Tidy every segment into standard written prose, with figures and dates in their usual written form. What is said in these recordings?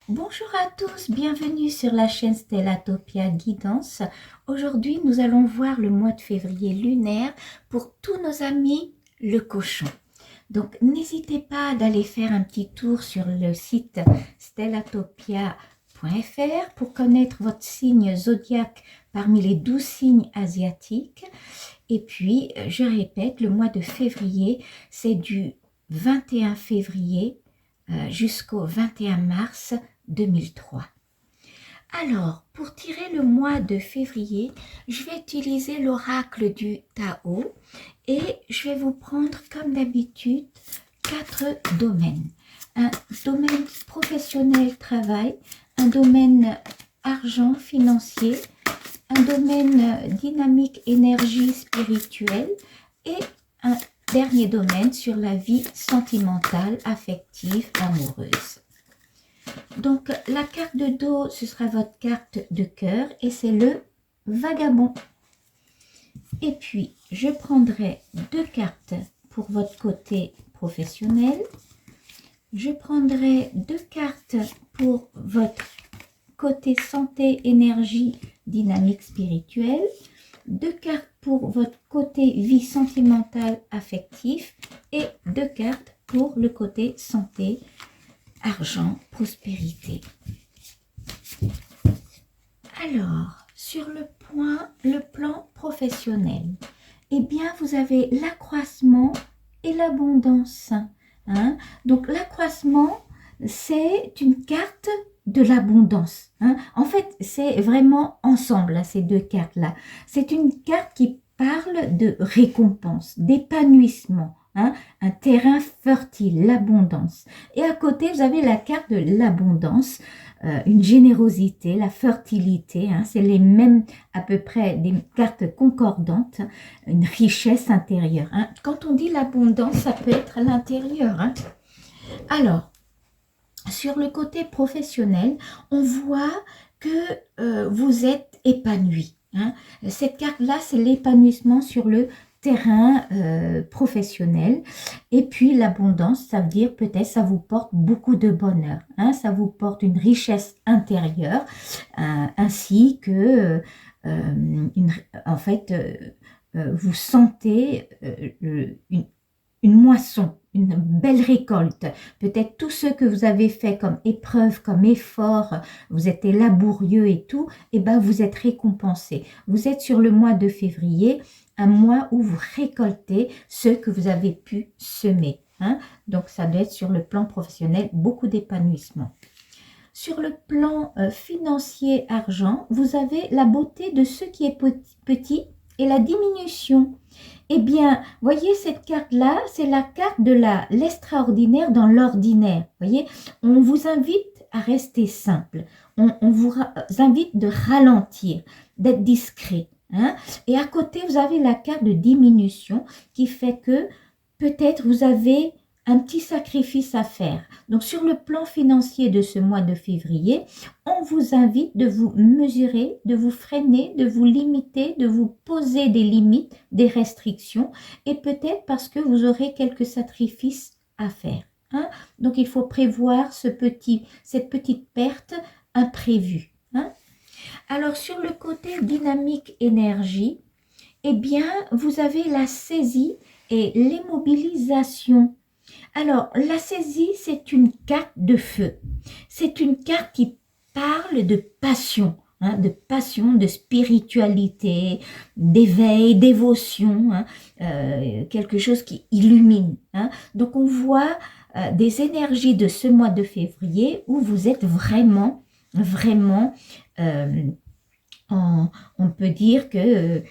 Bonjour à tous, bienvenue sur la chaîne Stellatopia Guidance. Aujourd'hui, nous allons voir le mois de février lunaire pour tous nos amis le cochon. Donc, n'hésitez pas d'aller faire un petit tour sur le site stellatopia.fr pour connaître votre signe zodiaque parmi les 12 signes asiatiques. Et puis, je répète, le mois de février, c'est du 21 février jusqu'au 21 mars 2003. Alors, pour tirer le mois de février, je vais utiliser l'oracle du Tao et je vais vous prendre comme d'habitude 4 domaines. Un domaine professionnel, travail, un domaine argent, financier, un domaine dynamique, énergie spirituelle et un dernier domaine sur la vie sentimentale, affective, amoureuse. Donc, la carte de dos, ce sera votre carte de cœur et c'est le vagabond. Et puis, je prendrai 2 cartes pour votre côté professionnel. Je prendrai 2 cartes pour votre côté santé, énergie, dynamique spirituelle. 2 cartes pour votre côté vie sentimentale, affectif et 2 cartes pour le côté santé, argent, prospérité. Alors, sur le plan professionnel, eh bien, vous avez l'accroissement et l'abondance. Donc, l'accroissement, c'est une carte de l'abondance. En fait, c'est vraiment ensemble, ces 2 cartes-là. C'est une carte qui parle de récompense, d'épanouissement. Un terrain fertile, l'abondance. Et à côté, vous avez la carte de l'abondance, une générosité, la fertilité. C'est les mêmes, à peu près, des cartes concordantes, une richesse intérieure. Quand on dit l'abondance, ça peut être à l'intérieur. Alors, sur le côté professionnel, on voit que vous êtes épanoui. Cette carte-là, c'est l'épanouissement sur le terrain professionnel. Et puis l'abondance, ça veut dire peut-être ça vous porte beaucoup de bonheur. Ça vous porte une richesse intérieure, ainsi que en fait, vous sentez une moisson, une belle récolte. Peut-être tout ce que vous avez fait comme épreuve, comme effort, vous êtes laborieux et tout, et ben vous êtes récompensé. Vous êtes sur le mois de février, un mois où vous récoltez ce que vous avez pu semer. Donc ça doit être sur le plan professionnel, beaucoup d'épanouissement. Sur le plan financier, argent, vous avez la beauté de ce qui est petit et la diminution. Eh bien, voyez cette carte-là, c'est la carte de l'extraordinaire dans l'ordinaire. Voyez, on vous invite à rester simple. On vous invite de ralentir, d'être discret. Et à côté, vous avez la carte de diminution qui fait que peut-être vous avez un petit sacrifice à faire. Donc, sur le plan financier de ce mois de février, on vous invite de vous mesurer, de vous freiner, de vous limiter, de vous poser des limites, des restrictions, et peut-être parce que vous aurez quelques sacrifices à faire. Donc, il faut prévoir cette petite perte imprévue. Alors, sur le côté dynamique énergie, eh bien, vous avez la saisie et l'immobilisation. Alors, la saisie, c'est une carte de feu. C'est une carte qui parle de passion, de spiritualité, d'éveil, dévotion, quelque chose qui illumine. Donc, on voit des énergies de ce mois de février où vous êtes vraiment, on peut dire que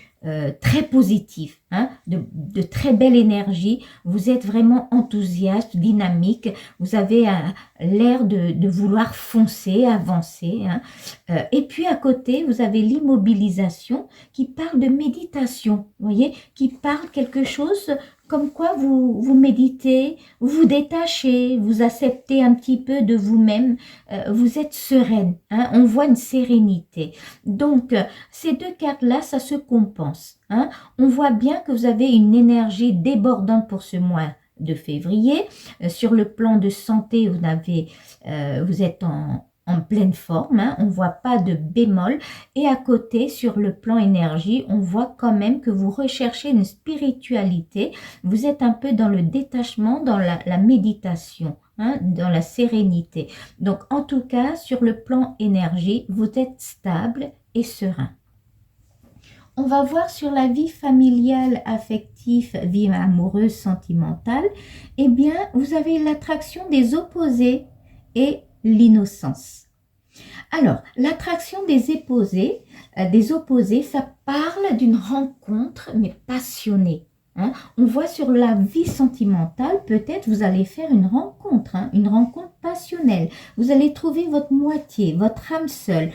très positif, de très belle énergie, vous êtes vraiment enthousiaste, dynamique, vous avez l'air de vouloir foncer, avancer. Et puis à côté, vous avez l'immobilisation qui parle de méditation, vous voyez, qui parle quelque chose comme quoi vous méditez, vous détachez, vous acceptez un petit peu de vous-même, vous êtes sereine, on voit une sérénité. Donc, ces 2 cartes-là, ça se compense. On voit bien que vous avez une énergie débordante pour ce mois de février. Sur le plan de santé, vous êtes en en pleine forme, hein, on ne voit pas de bémol. Et à côté, sur le plan énergie, on voit quand même que vous recherchez une spiritualité. Vous êtes un peu dans le détachement, dans la méditation, hein, dans la sérénité. Donc, en tout cas, sur le plan énergie, vous êtes stable et serein. On va voir sur la vie familiale, affective, vie amoureuse, sentimentale. Eh bien, vous avez l'attraction des opposés et l'innocence. Alors, l'attraction des opposés, ça parle d'une rencontre, mais passionnée. Hein. On voit sur la vie sentimentale, peut-être vous allez faire une rencontre, hein, une rencontre passionnelle. Vous allez trouver votre moitié, votre âme seule,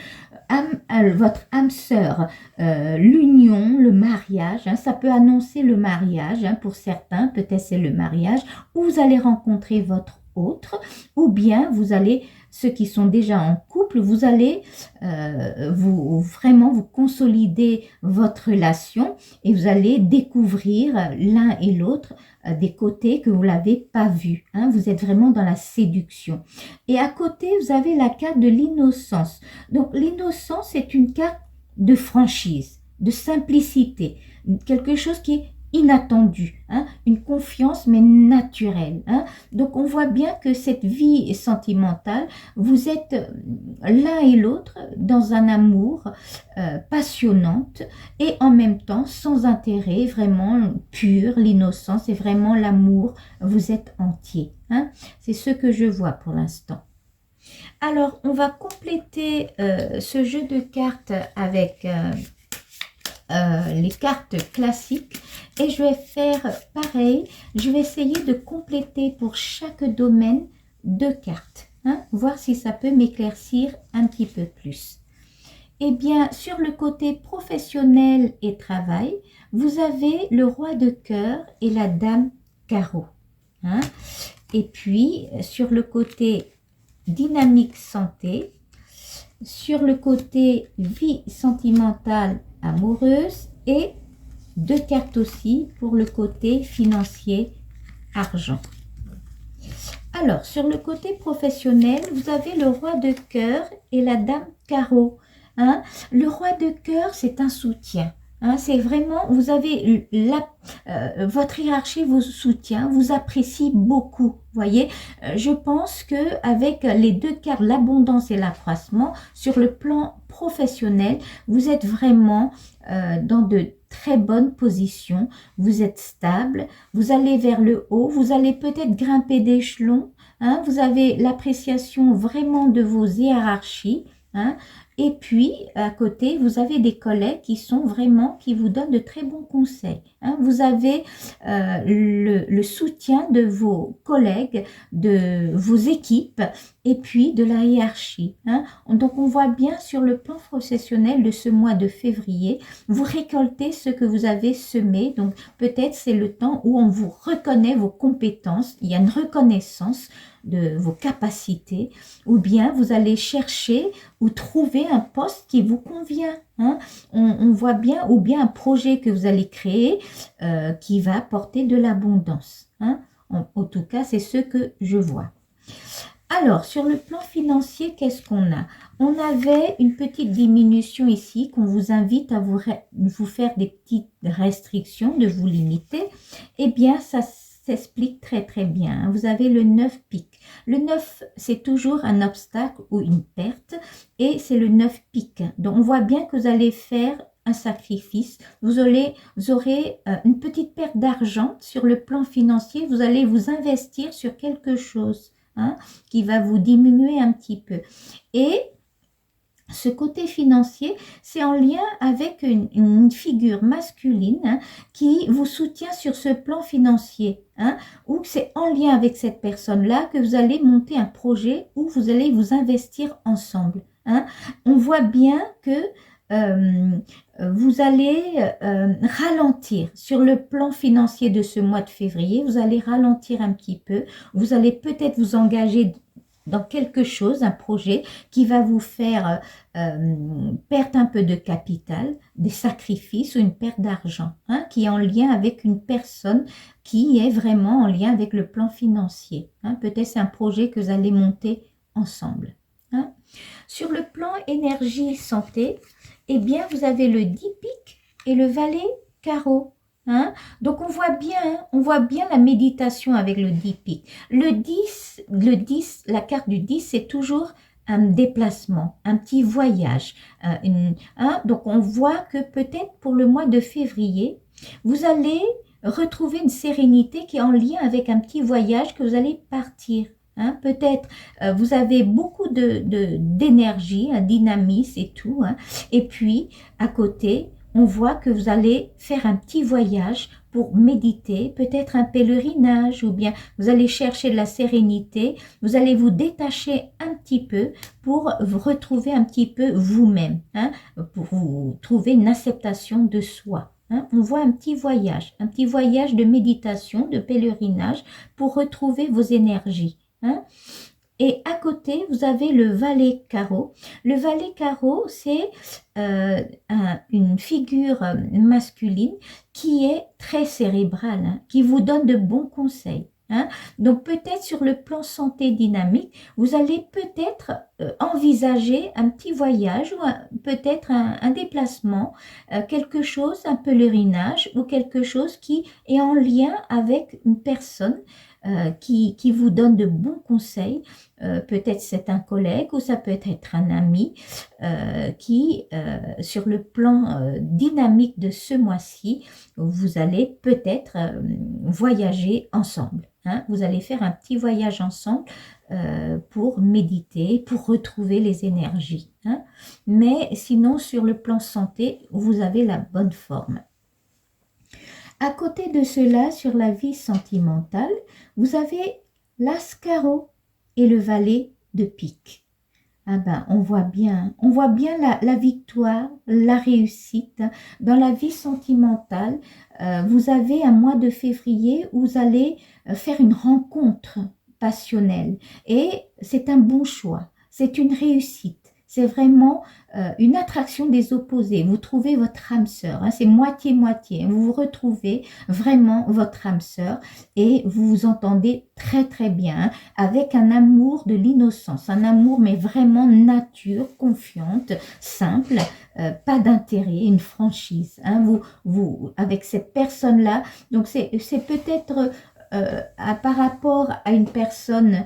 votre âme sœur, l'union, le mariage. Hein, ça peut annoncer le mariage, hein, pour certains, peut-être c'est le mariage, ou vous allez rencontrer votre autre, ou bien vous allez, ceux qui sont déjà en couple, vous allez vraiment vous consolider votre relation et vous allez découvrir l'un et l'autre des côtés que vous l'avez pas vu. Hein, vous êtes vraiment dans la séduction. Et à côté, vous avez la carte de l'innocence. Donc l'innocence est une carte de franchise, de simplicité, quelque chose qui est inattendu, hein, une confiance mais naturelle. Hein. Donc on voit bien que cette vie sentimentale, vous êtes l'un et l'autre dans un amour passionnante et en même temps sans intérêt, vraiment pur, l'innocence et vraiment l'amour, vous êtes entier. Hein. C'est ce que je vois pour l'instant. Alors on va compléter ce jeu de cartes avec les cartes classiques et je vais faire pareil, je vais essayer de compléter pour chaque domaine 2 cartes, hein, voir si ça peut m'éclaircir un petit peu plus. Eh bien, sur le côté professionnel et travail, vous avez le roi de cœur et la dame carreau. Hein. Et puis, sur le côté dynamique santé, sur le côté vie sentimentale amoureuse et 2 cartes aussi pour le côté financier argent. Alors, sur le côté professionnel, vous avez le roi de cœur et la dame carreau. Hein? Le roi de cœur, c'est un soutien. Hein? C'est vraiment, vous avez votre hiérarchie vous soutient, vous apprécie beaucoup. Voyez, je pense que avec les 2 cartes, l'abondance et l'accroissement, sur le plan professionnel, vous êtes vraiment dans de très bonnes positions, vous êtes stable, vous allez vers le haut, vous allez peut-être grimper d'échelons, hein, vous avez l'appréciation vraiment de vos hiérarchies, hein, et puis à côté vous avez des collègues qui sont vraiment, qui vous donnent de très bons conseils, hein, vous avez le soutien de vos collègues, de vos équipes et puis de la hiérarchie. Hein. Donc on voit bien sur le plan professionnel de ce mois de février, vous récoltez ce que vous avez semé, donc peut-être c'est le temps où on vous reconnaît vos compétences, il y a une reconnaissance de vos capacités, ou bien vous allez chercher ou trouver un poste qui vous convient. Hein. On voit bien, ou bien un projet que vous allez créer qui va apporter de l'abondance. Hein. En tout cas, c'est ce que je vois. Alors, sur le plan financier, qu'est-ce qu'on a? On avait une petite diminution ici qu'on vous invite à vous faire des petites restrictions, de vous limiter. Eh bien, ça s'explique très très bien. Vous avez le 9 pique. Le 9, c'est toujours un obstacle ou une perte et c'est le 9 pique. Donc, on voit bien que vous allez faire un sacrifice, vous aurez une petite perte d'argent sur le plan financier, vous allez vous investir sur quelque chose. Hein, qui va vous diminuer un petit peu. Et ce côté financier, c'est en lien avec une figure masculine, hein, qui vous soutient sur ce plan financier. Hein, ou c'est en lien avec cette personne-là que vous allez monter un projet où vous allez vous investir ensemble. Hein. On voit bien que vous allez ralentir sur le plan financier de ce mois de février, vous allez ralentir un petit peu, vous allez peut-être vous engager dans quelque chose, un projet qui va vous faire perdre un peu de capital, des sacrifices ou une perte d'argent, hein, qui est en lien avec une personne qui est vraiment en lien avec le plan financier. Hein. Peut-être c'est un projet que vous allez monter ensemble. Hein. sur le plan énergie santé, eh bien, vous avez le 10 piques et le valet carreau. Hein? Donc, on voit bien la méditation avec le 10 piques. Le 10, la carte du 10, c'est toujours un déplacement, un petit voyage. Donc, on voit que peut-être pour le mois de février, vous allez retrouver une sérénité qui est en lien avec un petit voyage que vous allez partir. Hein, peut-être vous avez beaucoup d'énergie, un dynamisme et tout. Hein, et puis, à côté, on voit que vous allez faire un petit voyage pour méditer, peut-être un pèlerinage, ou bien vous allez chercher de la sérénité, vous allez vous détacher un petit peu pour vous retrouver un petit peu vous-même, hein, pour vous trouver une acceptation de soi. Hein. On voit un petit voyage de méditation, de pèlerinage pour retrouver vos énergies. Hein. Et à côté, vous avez le valet carreau. Le valet carreau, c'est une figure masculine qui est très cérébrale, hein, qui vous donne de bons conseils. Hein. Donc peut-être sur le plan santé dynamique, vous allez peut-être envisager un petit voyage ou peut-être un déplacement, quelque chose, un pèlerinage ou quelque chose qui est en lien avec une personne qui vous donne de bons conseils. Peut-être c'est un collègue ou ça peut être un ami qui, sur le plan dynamique de ce mois-ci, vous allez peut-être voyager ensemble. Hein. Vous allez faire un petit voyage ensemble pour méditer, pour retrouver les énergies. Hein. Mais sinon, sur le plan santé, vous avez la bonne forme. À côté de cela, sur la vie sentimentale, vous avez l'as carreau et le valet de pique. Ah ben, on voit bien la victoire, la réussite. Dans la vie sentimentale, vous avez un mois de février où vous allez faire une rencontre passionnelle. Et c'est un bon choix, c'est une réussite. C'est vraiment une attraction des opposés. Vous trouvez votre âme sœur, hein, c'est moitié-moitié. Vous vous retrouvez vraiment votre âme sœur et vous vous entendez très très bien, hein, avec un amour de l'innocence, un amour mais vraiment nature, confiante, simple, pas d'intérêt, une franchise. Hein, vous avec cette personne-là, donc c'est peut-être par rapport à une personne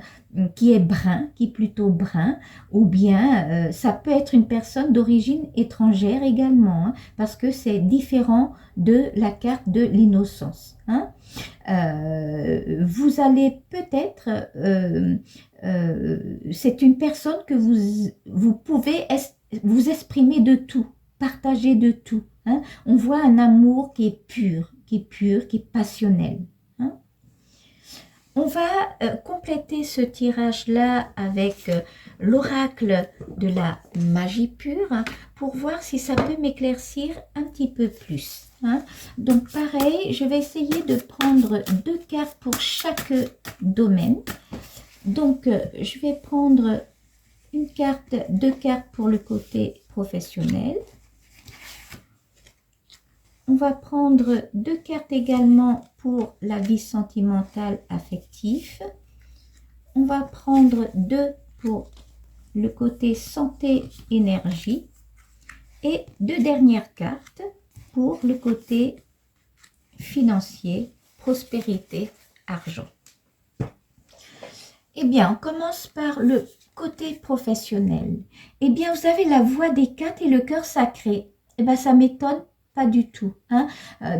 qui est brun, qui est plutôt brun, ou bien ça peut être une personne d'origine étrangère également, hein, parce que c'est différent de la carte de l'innocence. Hein. Vous allez peut-être, c'est une personne que vous pouvez vous exprimer de tout, partager de tout. Hein. On voit un amour qui est pur, qui est passionnel. On va compléter ce tirage-là avec l'oracle de la magie pure, hein, pour voir si ça peut m'éclaircir un petit peu plus. Hein. Donc pareil, je vais essayer de prendre 2 cartes pour chaque domaine. Donc je vais prendre 2 cartes pour le côté professionnel. On va prendre 2 cartes également pour la vie sentimentale affective. On va prendre 2 pour le côté santé énergie. Et 2 dernières cartes pour le côté financier, prospérité, argent. Eh bien, on commence par le côté professionnel. Eh bien, vous avez la voix des 4 et le cœur sacré. Eh bien, ça m'étonne pas du tout. Hein.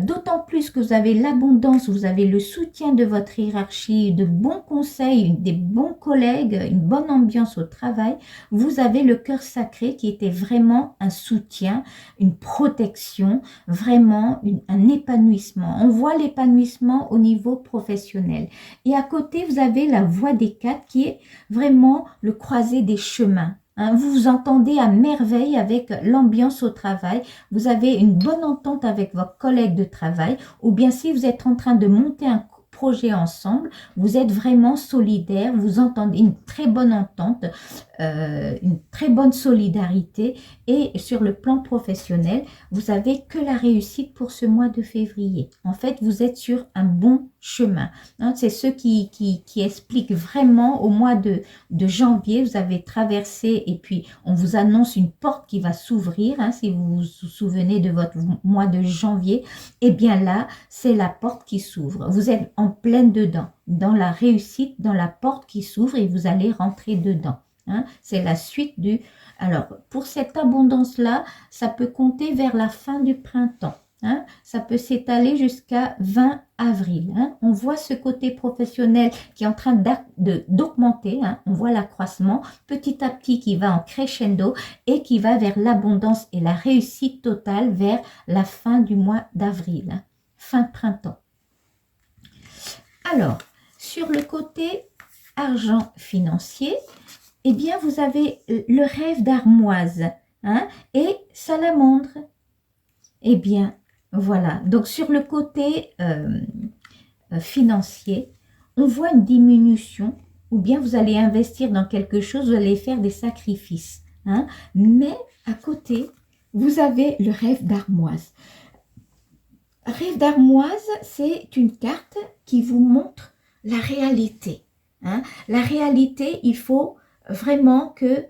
D'autant plus que vous avez l'abondance, vous avez le soutien de votre hiérarchie, de bons conseils, des bons collègues, une bonne ambiance au travail. Vous avez le cœur sacré qui était vraiment un soutien, une protection, vraiment un épanouissement. On voit l'épanouissement au niveau professionnel. Et à côté, vous avez la voie des 4 qui est vraiment le croisé des chemins. Vous vous entendez à merveille avec l'ambiance au travail. Vous avez une bonne entente avec vos collègues de travail. Ou bien si vous êtes en train de monter un projet ensemble, vous êtes vraiment solidaires. Vous entendez une très bonne entente. une très bonne solidarité et sur le plan professionnel, vous avez que la réussite pour ce mois de février. En fait, vous êtes sur un bon chemin. Hein, c'est ce qui explique vraiment au mois de janvier, vous avez traversé et puis on vous annonce une porte qui va s'ouvrir. Hein, si vous vous souvenez de votre mois de janvier, et bien là, c'est la porte qui s'ouvre. Vous êtes en pleine dedans, dans la réussite, dans la porte qui s'ouvre et vous allez rentrer dedans. Hein, c'est la suite du... Alors, pour cette abondance-là, ça peut compter vers la fin du printemps. Hein, ça peut s'étaler jusqu'à 20 avril. Hein. On voit ce côté professionnel qui est en train d'augmenter. Hein. On voit l'accroissement petit à petit qui va en crescendo et qui va vers l'abondance et la réussite totale vers la fin du mois d'avril. Hein. Fin de printemps. Alors, sur le côté argent financier, eh bien, vous avez le rêve d'armoise, hein, et salamandre. Eh bien, voilà. Donc, sur le côté financier, on voit une diminution, ou bien vous allez investir dans quelque chose, vous allez faire des sacrifices. Hein, mais à côté, vous avez le rêve d'armoise. Rêve d'armoise, c'est une carte qui vous montre la réalité. Hein. La réalité, il faut vraiment que,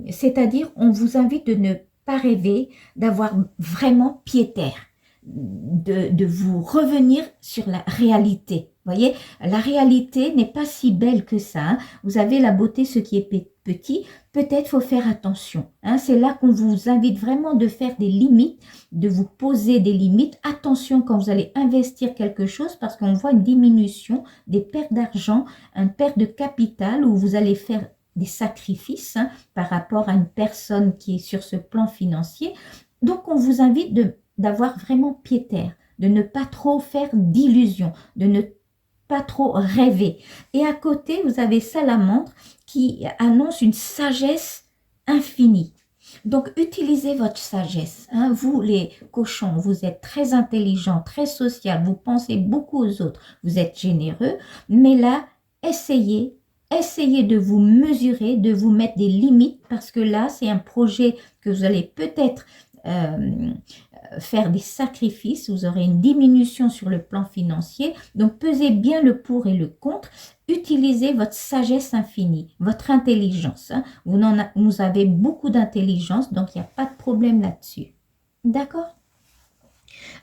c'est-à-dire, on vous invite de ne pas rêver, d'avoir vraiment pied terre, de vous revenir sur la réalité. Vous voyez, la réalité n'est pas si belle que ça. Hein. Vous avez la beauté, ce qui est petit, peut-être faut faire attention. Hein. C'est là qu'on vous invite vraiment de faire des limites, de vous poser des limites. Attention quand vous allez investir quelque chose parce qu'on voit une diminution des pertes d'argent, une perte de capital où vous allez faire des sacrifices, hein, par rapport à une personne qui est sur ce plan financier. Donc, on vous invite d'avoir vraiment pied terre, de ne pas trop faire d'illusions, de ne pas trop rêver. Et à côté, vous avez Salamandre qui annonce une sagesse infinie. Donc, utilisez votre sagesse. Hein. Vous, les cochons, vous êtes très intelligents, très social, vous pensez beaucoup aux autres, vous êtes généreux, mais là, essayez de vous mesurer, de vous mettre des limites, parce que là, c'est un projet que vous allez peut-être faire des sacrifices, vous aurez une diminution sur le plan financier, donc pesez bien le pour et le contre, utilisez votre sagesse infinie, votre intelligence. Hein. Vous avez beaucoup d'intelligence, donc il n'y a pas de problème là-dessus. D'accord?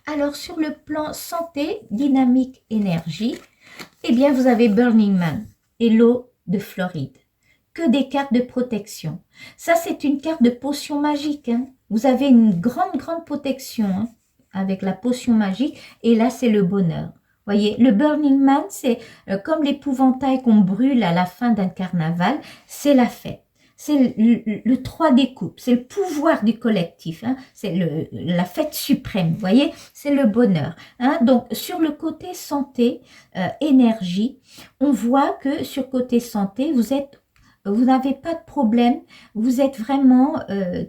Alors, sur le plan santé, dynamique, énergie, eh bien, vous avez Burning Man et l'eau de Floride. Que des cartes de protection. Ça, c'est une carte de potion magique. Hein. Vous avez une grande protection, hein, avec la potion magique. Et là, c'est le bonheur. Voyez, le Burning Man, c'est comme l'épouvantail qu'on brûle à la fin d'un carnaval. C'est la fête. C'est le 3 des coupes, c'est le pouvoir du collectif, hein. C'est la fête suprême, vous voyez, c'est le bonheur. Hein. Donc, sur le côté santé, énergie, on voit que sur côté santé, vous n'avez pas de problème, vous êtes vraiment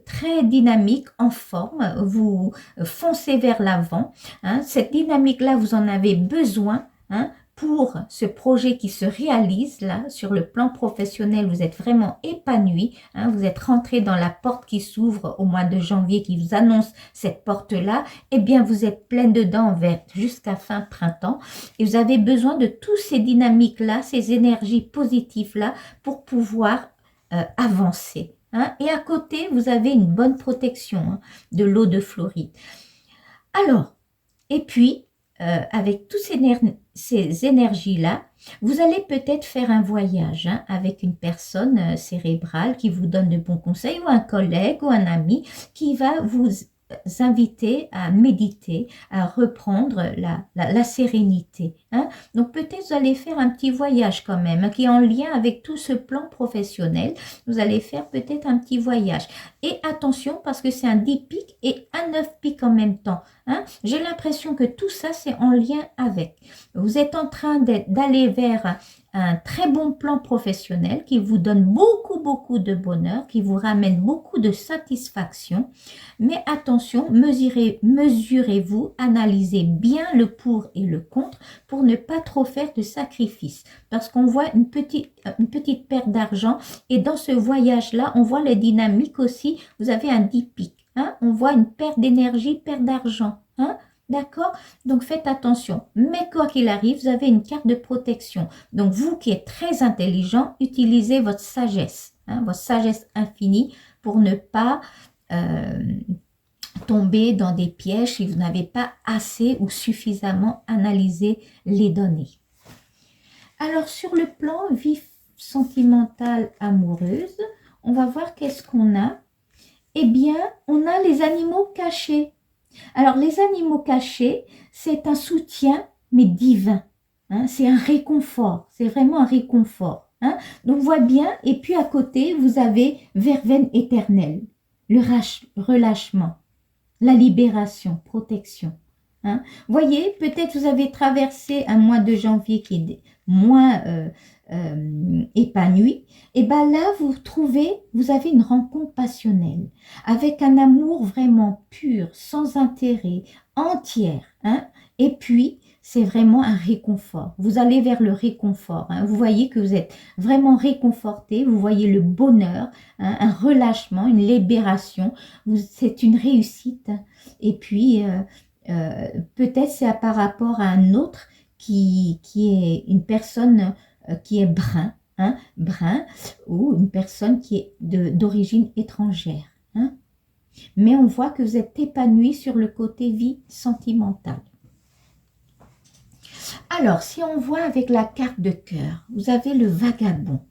très dynamique, en forme, vous foncez vers l'avant. Hein. Cette dynamique-là, vous en avez besoin, hein, pour ce projet qui se réalise là, sur le plan professionnel, vous êtes vraiment épanoui. Hein, vous êtes rentré dans la porte qui s'ouvre au mois de janvier, qui vous annonce cette porte-là. Eh bien, vous êtes pleine dedans jusqu'à fin printemps. Et vous avez besoin de tous ces dynamiques-là, ces énergies positives-là, pour pouvoir avancer. Hein. Et à côté, vous avez une bonne protection, hein, de l'eau de Floride. Alors, et puis, avec toutes ces énergies-là, vous allez peut-être faire un voyage, hein, avec une personne cérébrale qui vous donne de bons conseils, ou un collègue ou un ami qui va vous inviter à méditer, à reprendre la sérénité. Hein. Donc peut-être vous allez faire un petit voyage quand même, hein, qui est en lien avec tout ce plan professionnel. Vous allez faire peut-être un petit voyage. Et attention, parce que c'est un 10 piques et un 9 piques en même temps. Hein. J'ai l'impression que tout ça, c'est en lien avec. Vous êtes en train d'aller vers un très bon plan professionnel qui vous donne beaucoup de bonheur, qui vous ramène beaucoup de satisfaction. Mais attention, attention, mesurez-vous, analysez bien le pour et le contre pour ne pas trop faire de sacrifices. Parce qu'on voit une petite perte d'argent et dans ce voyage-là, on voit les dynamiques aussi. Vous avez un diptyque, hein? On voit une perte d'énergie, perte d'argent. Hein? D'accord? Donc faites attention. Mais quoi qu'il arrive, vous avez une carte de protection. Donc vous qui êtes très intelligent, utilisez votre sagesse, hein, votre sagesse infinie pour ne pas tomber dans des pièges si vous n'avez pas assez ou suffisamment analysé les données. Alors sur le plan vif sentimental amoureuse, on va voir qu'est-ce qu'on a. Eh bien, on a les animaux cachés. Alors, les animaux cachés, c'est un soutien, mais divin. Hein, c'est un réconfort, c'est vraiment un réconfort. Hein. Donc, on voit bien, et puis à côté, vous avez verveine éternelle, le relâchement, la libération, protection. Hein. Voyez, peut-être vous avez traversé un mois de janvier qui est moins épanoui, et bien là, vous avez une rencontre passionnelle, avec un amour vraiment pur, sans intérêt, entière. Hein. Et puis, c'est vraiment un réconfort. Vous allez vers le réconfort. Hein. Vous voyez que vous êtes vraiment réconforté, vous voyez le bonheur, hein, un relâchement, une libération. C'est une réussite. Et puis, peut-être c'est par rapport à un autre qui est une personne qui est brun, hein, brun, ou une personne qui est d'origine étrangère. Hein. Mais on voit que vous êtes épanoui sur le côté vie sentimentale. Alors, si on voit avec la carte de cœur, vous avez le vagabond.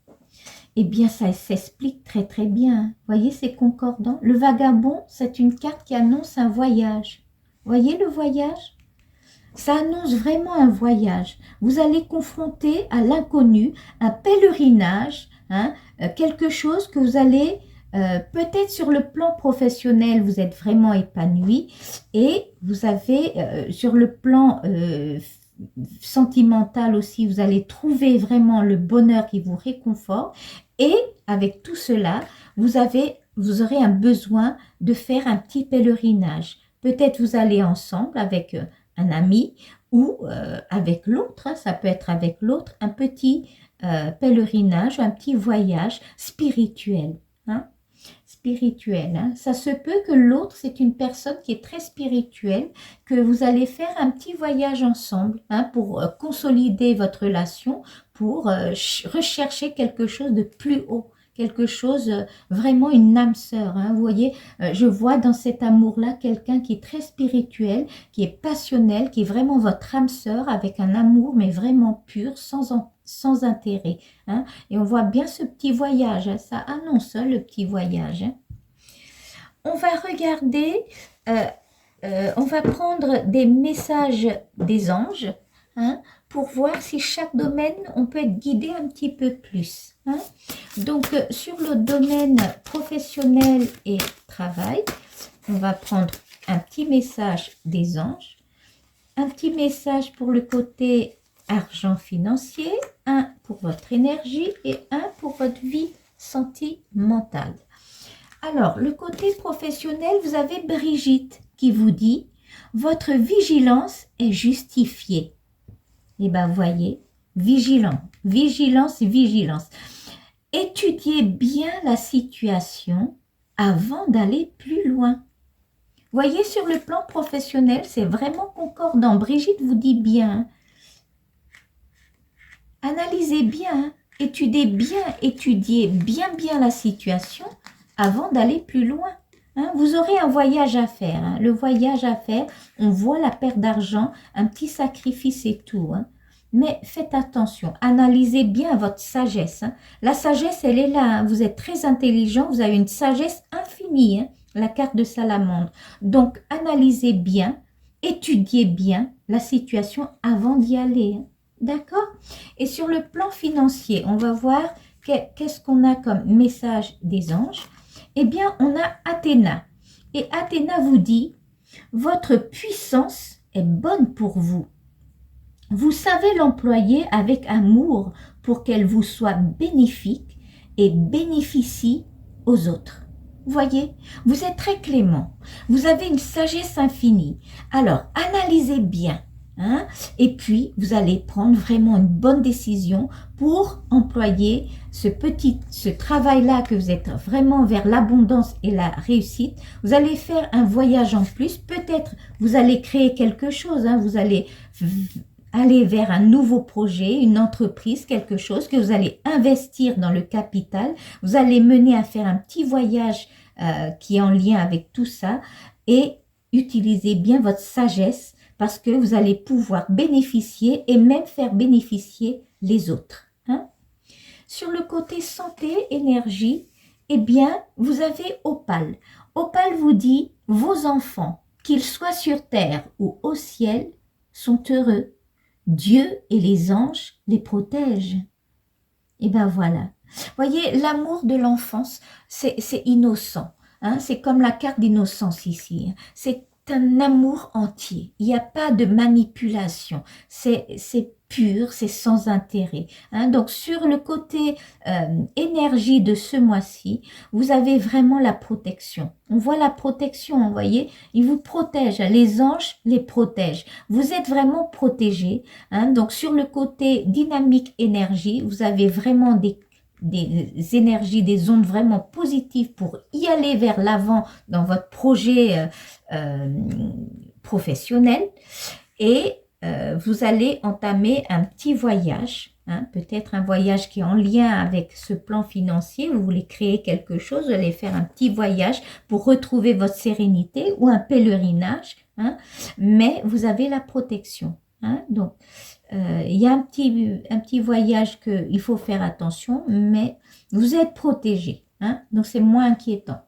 Eh bien, ça s'explique très très bien. Vous voyez, c'est concordant. Le vagabond, c'est une carte qui annonce un voyage. Voyez le voyage? Ça annonce vraiment un voyage. Vous allez confronter à l'inconnu, un pèlerinage, hein, quelque chose que vous allez, peut-être sur le plan professionnel, vous êtes vraiment épanoui et vous avez, sur le plan sentimental aussi, vous allez trouver vraiment le bonheur qui vous réconforte et avec tout cela, vous aurez un besoin de faire un petit pèlerinage. Peut-être vous allez ensemble avec un ami ou avec l'autre, hein, ça peut être avec l'autre, un petit pèlerinage, un petit voyage spirituel. Hein, spirituel, hein. Ça se peut que l'autre, c'est une personne qui est très spirituelle, que vous allez faire un petit voyage ensemble, hein, pour consolider votre relation, pour rechercher quelque chose de plus haut. Quelque chose, vraiment une âme sœur. Hein. Vous voyez, je vois dans cet amour-là quelqu'un qui est très spirituel, qui est passionnel, qui est vraiment votre âme sœur avec un amour, mais vraiment pur, sans intérêt. Hein. Et on voit bien ce petit voyage. Hein. Ça annonce hein, le petit voyage. Hein. On va regarder, on va prendre des messages des anges. Hein, pour voir si chaque domaine, on peut être guidé un petit peu plus. Hein. Donc, sur le domaine professionnel et travail, on va prendre un petit message des anges, un petit message pour le côté argent financier, un pour votre énergie et un pour votre vie sentimentale. Alors, le côté professionnel, vous avez Brigitte qui vous dit « Votre vigilance est justifiée ». Eh bien, voyez, vigilance. Étudiez bien la situation avant d'aller plus loin. Voyez, sur le plan professionnel, c'est vraiment concordant. Brigitte vous dit bien, analysez bien, étudiez bien la situation avant d'aller plus loin. Hein, vous aurez un voyage à faire. Hein. Le voyage à faire, on voit la perte d'argent, un petit sacrifice et tout. Hein. Mais faites attention, analysez bien votre sagesse. Hein. La sagesse, elle est là. Hein. Vous êtes très intelligent, vous avez une sagesse infinie, hein, la carte de salamandre. Donc, analysez bien, étudiez bien la situation avant d'y aller. Hein. D'accord? Et sur le plan financier, on va voir qu'est-ce qu'on a comme message des anges. Eh bien, on a Athéna. Et Athéna vous dit, votre puissance est bonne pour vous. Vous savez l'employer avec amour pour qu'elle vous soit bénéfique et bénéficie aux autres. Vous voyez, vous êtes très clément, vous avez une sagesse infinie. Alors, analysez bien, hein, et puis vous allez prendre vraiment une bonne décision pour employer ce travail-là que vous êtes vraiment vers l'abondance et la réussite. Vous allez faire un voyage en plus, peut-être vous allez créer quelque chose, hein, vous allez aller vers un nouveau projet, une entreprise, quelque chose que vous allez investir dans le capital. Vous allez mener à faire un petit voyage qui est en lien avec tout ça et utilisez bien votre sagesse parce que vous allez pouvoir bénéficier et même faire bénéficier les autres. Hein? Sur le côté santé, énergie, eh bien, vous avez Opale. Opale vous dit, vos enfants, qu'ils soient sur terre ou au ciel, sont heureux. Dieu et les anges les protègent. Et ben voilà. Voyez, l'amour de l'enfance, c'est innocent. Hein? C'est comme la carte d'innocence ici. C'est un amour entier. Il n'y a pas de manipulation. C'est pur, c'est sans intérêt. Hein? Donc, sur le côté énergie de ce mois-ci, vous avez vraiment la protection. On voit la protection, vous voyez, ils vous protègent. Les anges les protègent. Vous êtes vraiment protégés. Hein? Donc, sur le côté dynamique énergie, vous avez vraiment des énergies, des ondes vraiment positives pour y aller vers l'avant dans votre projet professionnel et vous allez entamer un petit voyage, hein, peut-être un voyage qui est en lien avec ce plan financier, vous voulez créer quelque chose, vous allez faire un petit voyage pour retrouver votre sérénité ou un pèlerinage, hein, mais vous avez la protection. Hein, donc, il y a un petit voyage qu'il faut faire attention, mais vous êtes protégé, hein, donc c'est moins inquiétant.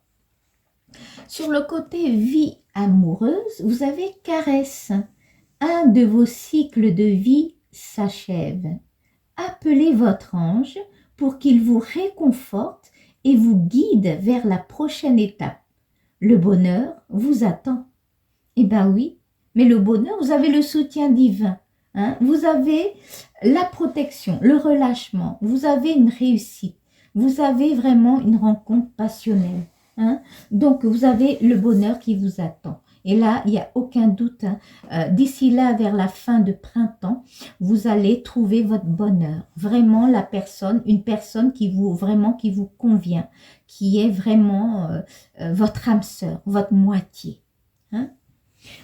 Sur le côté vie amoureuse, vous avez caresse. Un de vos cycles de vie s'achève. Appelez votre ange pour qu'il vous réconforte et vous guide vers la prochaine étape. Le bonheur vous attend. Eh bien oui, mais le bonheur, vous avez le soutien divin. Hein? Vous avez la protection, le relâchement, vous avez une réussite, vous avez vraiment une rencontre passionnelle. Hein? Donc, vous avez le bonheur qui vous attend. Et là, il n'y a aucun doute, hein, d'ici là, vers la fin de printemps, vous allez trouver votre bonheur. Vraiment une personne qui vous convient, qui est vraiment votre âme sœur, votre moitié. Hein?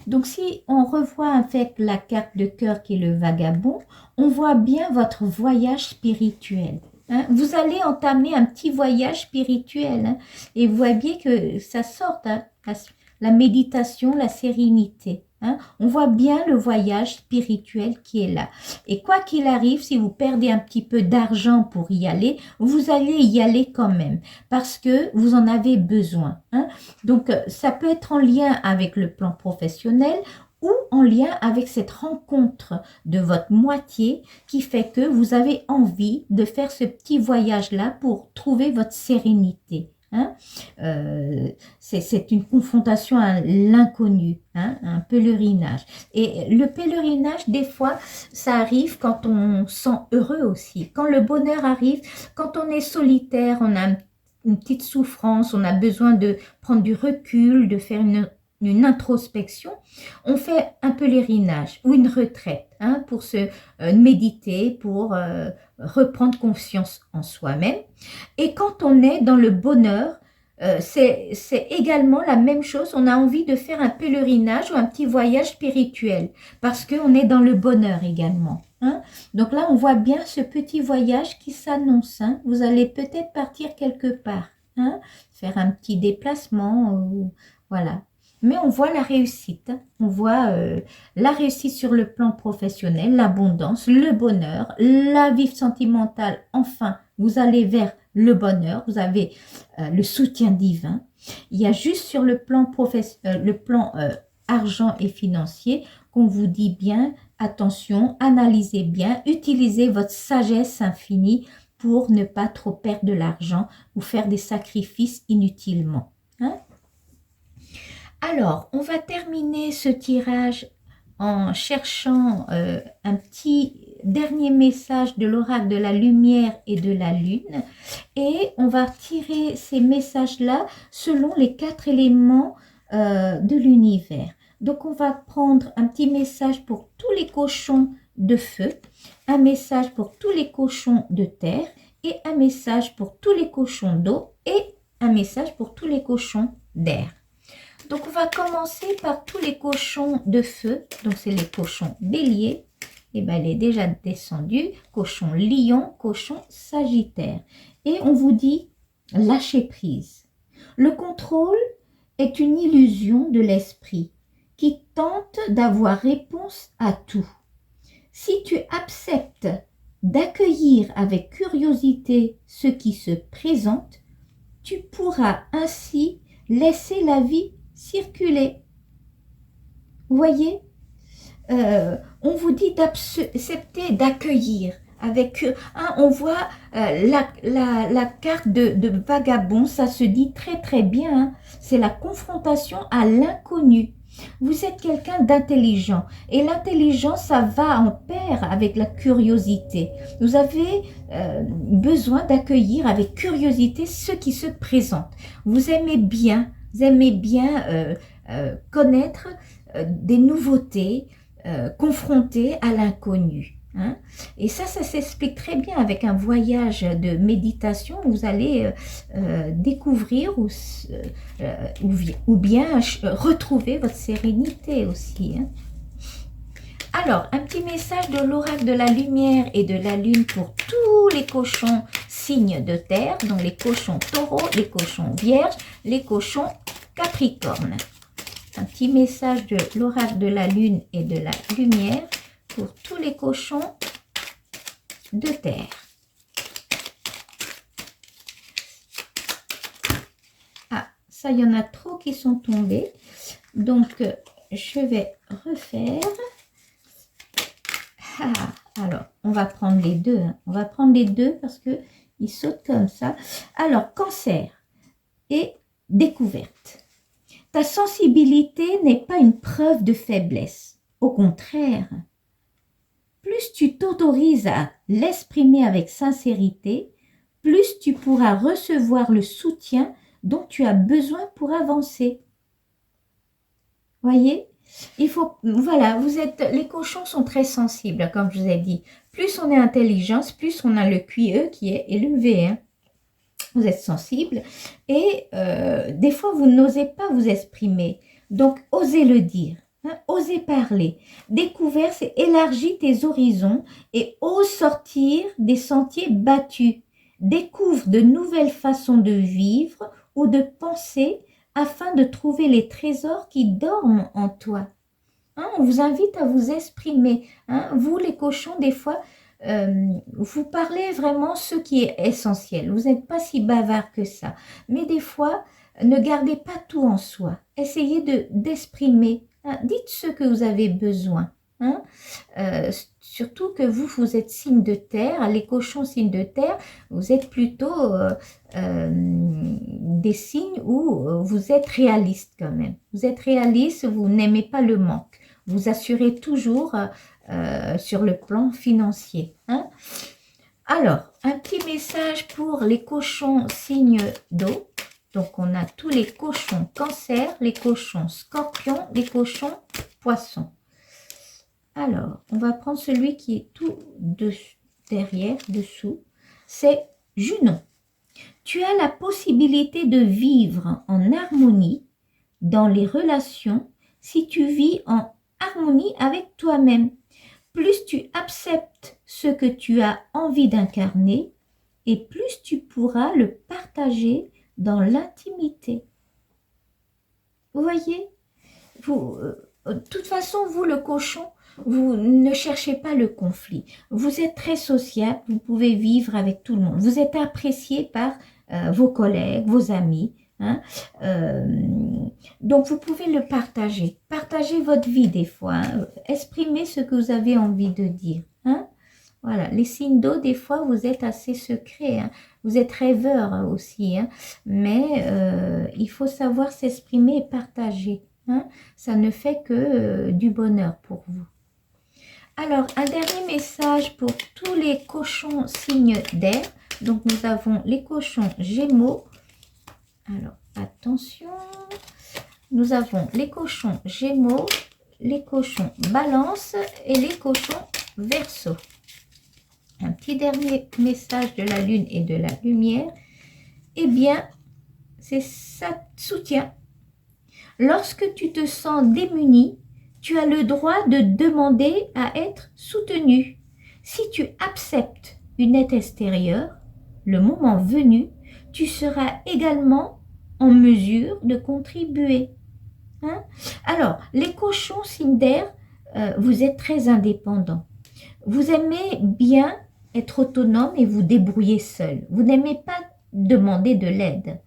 Donc, si on revoit avec la carte de cœur qui est le vagabond, on voit bien votre voyage spirituel. Hein? Vous allez entamer un petit voyage spirituel. Hein? Et vous voyez que ça sort, hein, la méditation, la sérénité. Hein? On voit bien le voyage spirituel qui est là. Et quoi qu'il arrive, si vous perdez un petit peu d'argent pour y aller, vous allez y aller quand même parce que vous en avez besoin. Hein? Donc, ça peut être en lien avec le plan professionnel ou en lien avec cette rencontre de votre moitié qui fait que vous avez envie de faire ce petit voyage-là pour trouver votre sérénité. Hein? C'est une confrontation à l'inconnu, hein? Un pèlerinage. Et le pèlerinage, des fois, ça arrive quand on se sent heureux aussi. Quand le bonheur arrive, quand on est solitaire, on a une petite souffrance, on a besoin de prendre du recul, de faire une introspection, on fait un pèlerinage ou une retraite, hein, pour se méditer, pour reprendre confiance en soi-même. Et quand on est dans le bonheur, c'est également la même chose, on a envie de faire un pèlerinage ou un petit voyage spirituel, parce qu'on est dans le bonheur également. Hein? Donc là, on voit bien ce petit voyage qui s'annonce. Hein? Vous allez peut-être partir quelque part, hein? Faire un petit déplacement, voilà. Mais on voit la réussite, on voit la réussite sur le plan professionnel, l'abondance, le bonheur, la vie sentimentale. Enfin, vous allez vers le bonheur, vous avez le soutien divin. Il y a juste sur le plan, argent et financier qu'on vous dit bien, attention, analysez bien, utilisez votre sagesse infinie pour ne pas trop perdre de l'argent ou faire des sacrifices inutilement. Hein? Alors, on va terminer ce tirage en cherchant un petit dernier message de l'oracle de la lumière et de la lune. Et on va tirer ces messages-là selon les 4 éléments de l'univers. Donc, on va prendre un petit message pour tous les cochons de feu, un message pour tous les cochons de terre et un message pour tous les cochons d'eau et un message pour tous les cochons d'air. Donc, on va commencer par tous les cochons de feu. Donc, c'est les cochons bélier. Et bien, elle est déjà descendue. Cochon lion, cochon sagittaire. Et on vous dit, lâchez prise. Le contrôle est une illusion de l'esprit qui tente d'avoir réponse à tout. Si tu acceptes d'accueillir avec curiosité ce qui se présente, tu pourras ainsi laisser la vie circuler. Vous voyez, on vous dit d'accepter, d'accueillir. Avec, on voit la carte de vagabond, ça se dit très très bien. Hein. C'est la confrontation à l'inconnu. Vous êtes quelqu'un d'intelligent et l'intelligence, ça va en pair avec la curiosité. Vous avez besoin d'accueillir avec curiosité ce qui se présente. Vous aimez bien connaître des nouveautés, confronter à l'inconnu. Hein? Et ça s'explique très bien avec un voyage de méditation. Vous allez découvrir ou bien retrouver votre sérénité aussi. Hein? Alors, un petit message de l'oracle de la lumière et de la lune pour tous les cochons signes de terre, donc les cochons taureaux, les cochons vierges, les cochons capricornes. Un petit message de l'oracle de la lune et de la lumière pour tous les cochons de terre. Ah, ça, il y en a trop qui sont tombés. Donc, je vais refaire. Ah, alors, on va prendre les deux. Hein. On va prendre les deux parce qu'ils sautent comme ça. Alors, cancer et découverte. Ta sensibilité n'est pas une preuve de faiblesse. Au contraire, plus tu t'autorises à l'exprimer avec sincérité, plus tu pourras recevoir le soutien dont tu as besoin pour avancer. Voyez, il faut, voilà, les cochons sont très sensibles, comme je vous ai dit. Plus on est intelligent, plus on a le QE qui est élevé. Hein. Vous êtes sensible et des fois, vous n'osez pas vous exprimer. Donc, osez le dire. Hein, osez parler. Découvert, c'est élargir tes horizons et ose sortir des sentiers battus. Découvre de nouvelles façons de vivre ou de penser afin de trouver les trésors qui dorment en toi. Hein, on vous invite à vous exprimer. Hein, vous, les cochons, des fois, vous parlez vraiment ce qui est essentiel. Vous n'êtes pas si bavard que ça. Mais des fois, ne gardez pas tout en soi. Essayez d'exprimer. Hein, dites ce que vous avez besoin. Hein. Surtout que vous êtes signe de terre. Les cochons signes de terre, vous êtes plutôt des signes où vous êtes réaliste quand même. Vous êtes réaliste, vous n'aimez pas le manque. Vous assurez toujours sur le plan financier. Hein. Alors, un petit message pour les cochons signes d'eau. Donc, on a tous les cochons cancer, les cochons scorpions, les cochons poissons. Alors, on va prendre celui qui est tout derrière, dessous. C'est Junon. Tu as la possibilité de vivre en harmonie dans les relations si tu vis en harmonie avec toi-même. Plus tu acceptes ce que tu as envie d'incarner et plus tu pourras le partager dans l'intimité. Vous voyez, de toute façon, vous le cochon, vous ne cherchez pas le conflit. Vous êtes très sociable, vous pouvez vivre avec tout le monde. Vous êtes apprécié par vos collègues, vos amis. Hein. Donc, vous pouvez le partager. Partagez votre vie des fois. Hein. Exprimez ce que vous avez envie de dire. Hein. Voilà, les signes d'eau, des fois, vous êtes assez secrets. Hein. Vous êtes rêveurs aussi. Hein. Mais il faut savoir s'exprimer et partager. hein. Ça ne fait que du bonheur pour vous. Alors, un dernier message pour tous les cochons signes d'air. Donc, nous avons les cochons Gémeaux. Alors, attention. Nous avons les cochons Gémeaux, les cochons Balance et les cochons Verseau. Un petit dernier message de la lune et de la lumière. Eh bien, c'est ça soutien. Lorsque tu te sens démuni, tu as le droit de demander à être soutenu. Si tu acceptes une aide extérieure, le moment venu, tu seras également en mesure de contribuer. Hein? Alors, les cochons signes d'air, vous êtes très indépendants. Vous aimez bien être autonome et vous débrouiller seul. Vous n'aimez pas demander de l'aide.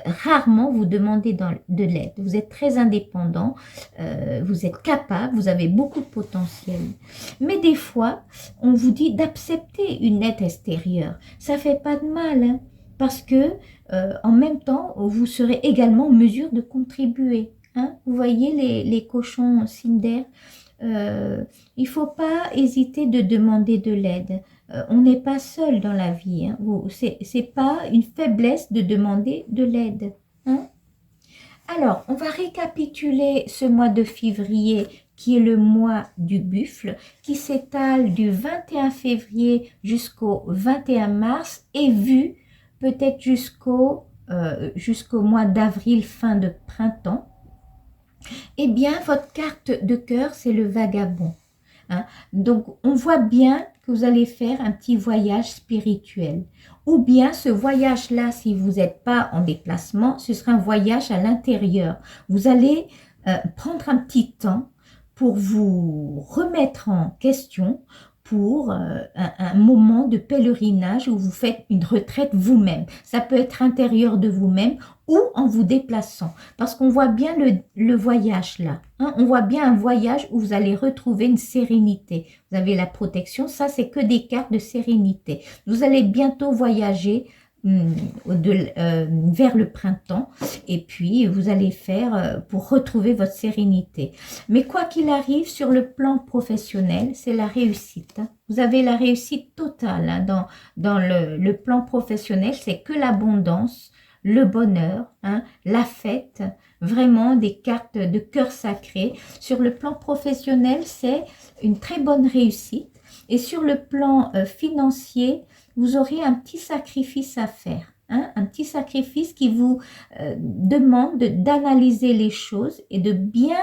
Rarement vous demandez de l'aide. Vous êtes très indépendant, vous êtes capable, vous avez beaucoup de potentiel. Mais des fois, on vous dit d'accepter une aide extérieure. Ça fait pas de mal, hein, parce que en même temps, vous serez également en mesure de contribuer. Hein. Vous voyez les cochons signes d'air, il ne faut pas hésiter de demander de l'aide. On n'est pas seul dans la vie. Hein. C'est pas une faiblesse de demander de l'aide. Hein. Alors, on va récapituler ce mois de février qui est le mois du buffle, qui s'étale du 21 février jusqu'au 21 mars et vu peut-être jusqu'au mois d'avril, fin de printemps. Eh bien, votre carte de cœur, c'est le vagabond. Hein. Donc, on voit bien que vous allez faire un petit voyage spirituel. Ou bien, ce voyage-là, si vous n'êtes pas en déplacement, ce sera un voyage à l'intérieur. Vous allez prendre un petit temps pour vous remettre en question, pour un moment de pèlerinage où vous faites une retraite vous-même. Ça peut être intérieur de vous-même ou en vous déplaçant. Parce qu'on voit bien le voyage là. Hein, on voit bien un voyage où vous allez retrouver une sérénité. Vous avez la protection, ça c'est que des cartes de sérénité. Vous allez bientôt voyager vers le printemps et puis vous allez faire pour retrouver votre sérénité. Mais quoi qu'il arrive, sur le plan professionnel, c'est la réussite. Hein. Vous avez la réussite totale hein, dans le plan professionnel, c'est que l'abondance, le bonheur, hein, la fête, vraiment des cartes de cœur sacré. Sur le plan professionnel, c'est une très bonne réussite. Et sur le plan financier, vous aurez un petit sacrifice à faire. Hein, un petit sacrifice qui vous demande d'analyser les choses et de bien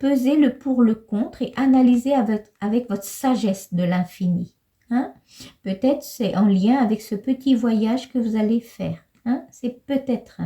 peser le pour, le contre et analyser avec votre sagesse de l'infini. Hein. Peut-être c'est en lien avec ce petit voyage que vous allez faire. Hein, c'est peut-être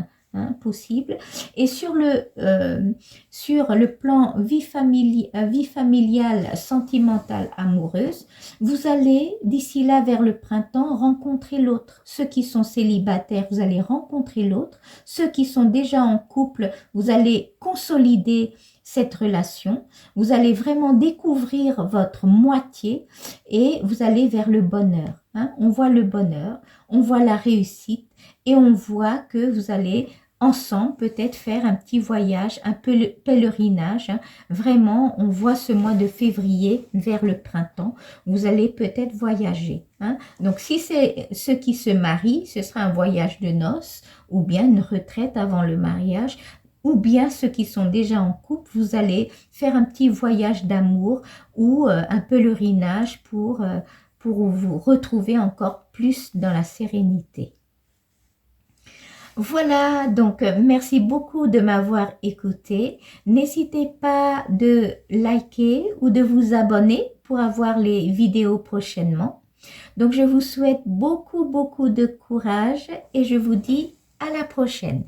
possible. Et sur le plan vie familiale, sentimentale, amoureuse, vous allez, d'ici là, vers le printemps, rencontrer l'autre. Ceux qui sont célibataires, vous allez rencontrer l'autre. Ceux qui sont déjà en couple, vous allez consolider cette relation. Vous allez vraiment découvrir votre moitié et vous allez vers le bonheur. Hein. On voit le bonheur, on voit la réussite et on voit que vous allez ensemble peut-être faire un petit voyage, un peu le pèlerinage. Hein. Vraiment, on voit ce mois de février vers le printemps. Vous allez peut-être voyager. Hein. Donc, si c'est ceux qui se marient, ce sera un voyage de noces ou bien une retraite avant le mariage. Ou bien ceux qui sont déjà en couple, vous allez faire un petit voyage d'amour ou un pèlerinage pour vous retrouver encore plus dans la sérénité. Voilà, donc merci beaucoup de m'avoir écouté. N'hésitez pas de liker ou de vous abonner pour avoir les vidéos prochainement. Donc je vous souhaite beaucoup de courage et je vous dis à la prochaine.